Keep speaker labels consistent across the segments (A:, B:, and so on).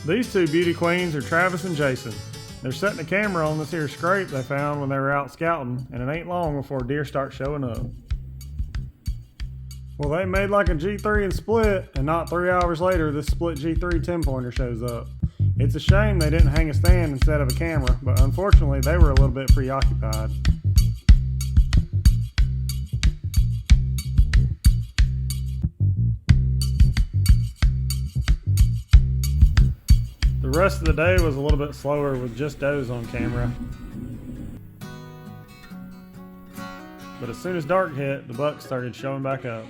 A: These two beauty queens are Travis and Jason. They're setting a camera on this here scrape they found when they were out scouting, and it ain't long before deer start showing up. Well, they made like a G3 and split, and not 3 hours later, this split G3 10-pointer shows up. It's a shame they didn't hang a stand instead of a camera, but unfortunately they were a little bit preoccupied. The rest of the day was a little bit slower with just does on camera. But as soon as dark hit, the bucks started showing back up.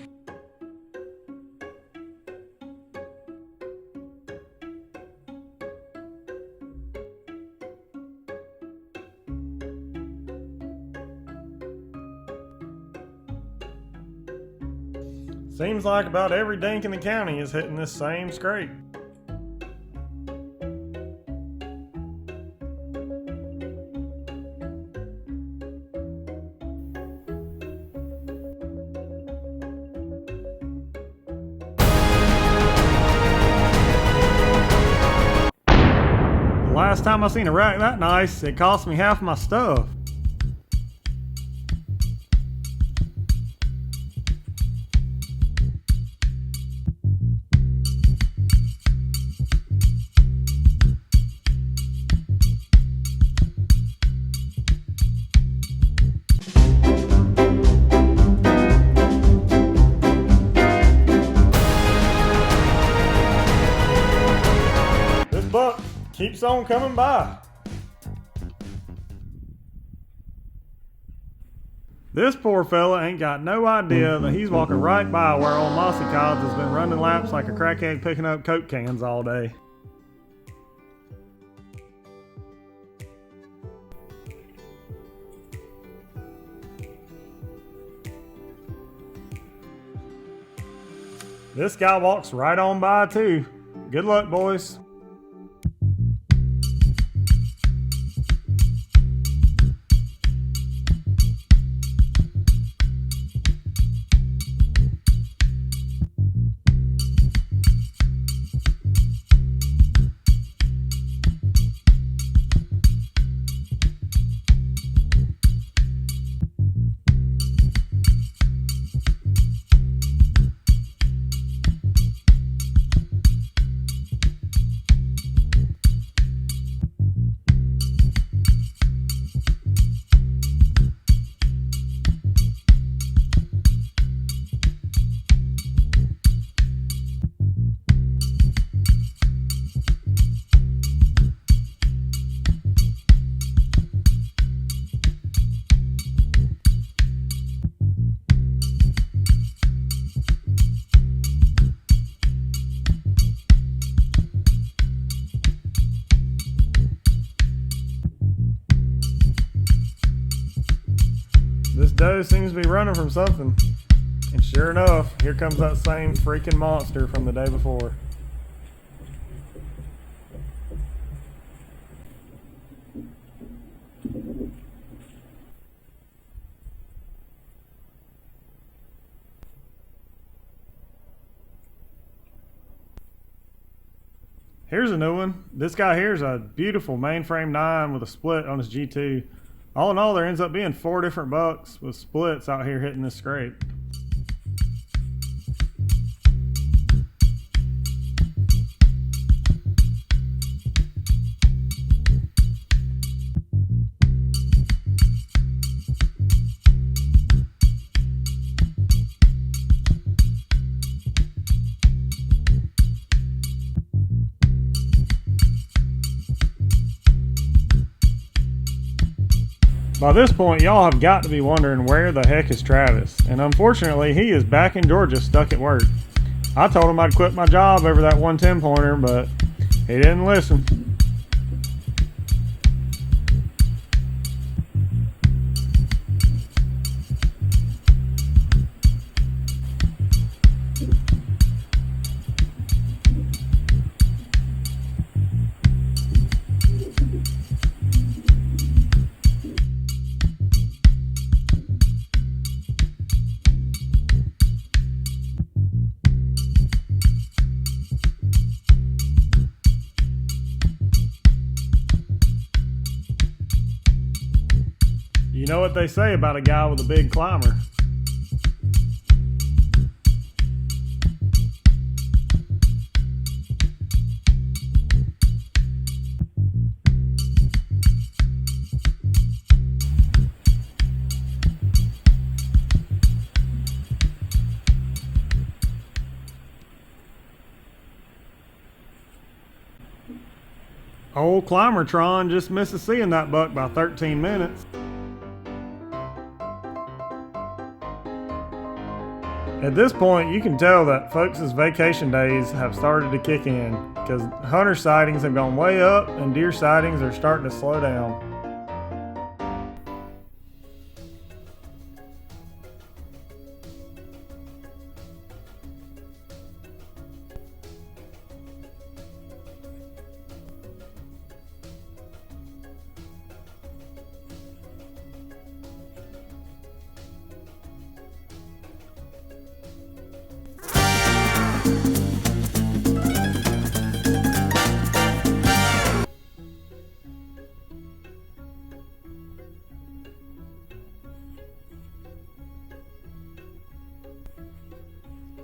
A: Seems like about every dink in the county is hitting this same scrape. The last time I seen a rack that nice, it cost me half my stuff. Buck keeps on coming by. This poor fella ain't got no idea that he's walking right by where old Mossy Cods has been running laps like a crackhead picking up Coke cans all day. This guy walks right on by too. Good luck, boys. This doe seems to be running from something. And sure enough, here comes that same freaking monster from the day before. Here's a new one. This guy here is a beautiful mainframe 9 with a split on his G2. All in all, there ends up being 4 different bucks with splits out here hitting this scrape. By this point, y'all have got to be wondering where the heck is Travis, and unfortunately he is back in Georgia stuck at work. I told him I'd quit my job over that 110-pointer, but he didn't listen. You know what they say about a guy with a big climber. Old Climbertron just misses seeing that buck by 13 minutes. At this point, you can tell that folks' vacation days have started to kick in because hunter sightings have gone way up and deer sightings are starting to slow down.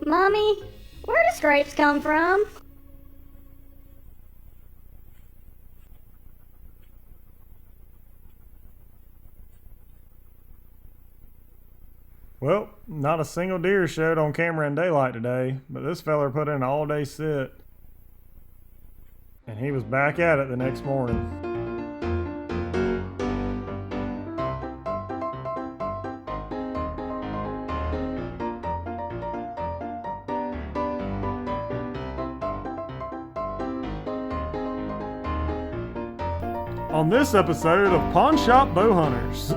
B: Mommy, where do scrapes come from?
A: Well, not a single deer showed on camera in daylight today, but this feller put in an all-day sit. And he was back at it the next morning. On this episode of Pawn Shop Bow Hunters.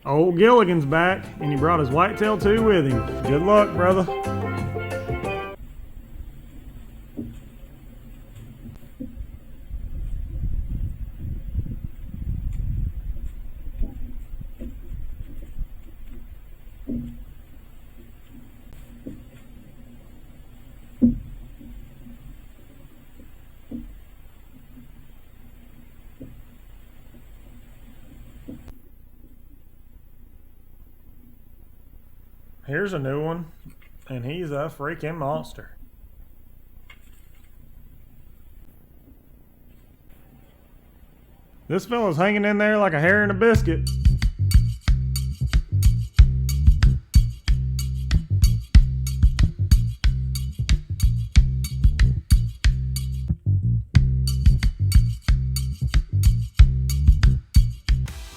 A: Old Gilligan's back, and he brought his whitetail too with him. Good luck, brother. Here's a new one, and he's a freaking monster. This fella's hanging in there like a hair in a biscuit.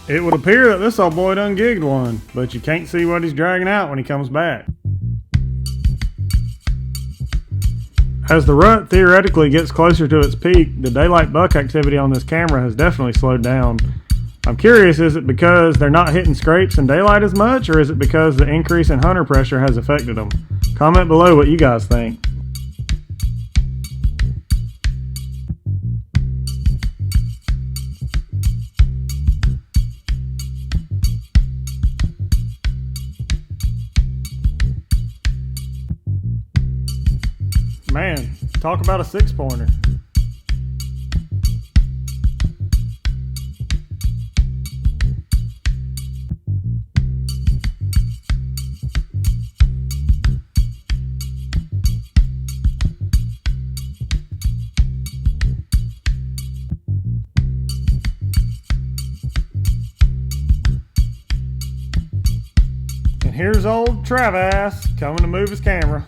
A: It would appear that this old boy done gigged one, but you can't see what he's dragging out when he comes back. As the rut theoretically gets closer to its peak, the daylight buck activity on this camera has definitely slowed down. I'm curious, is it because they're not hitting scrapes in daylight as much, or is it because the increase in hunter pressure has affected them? Comment below what you guys think. Man, talk about a 6-pointer. And here's old Travis coming to move his camera.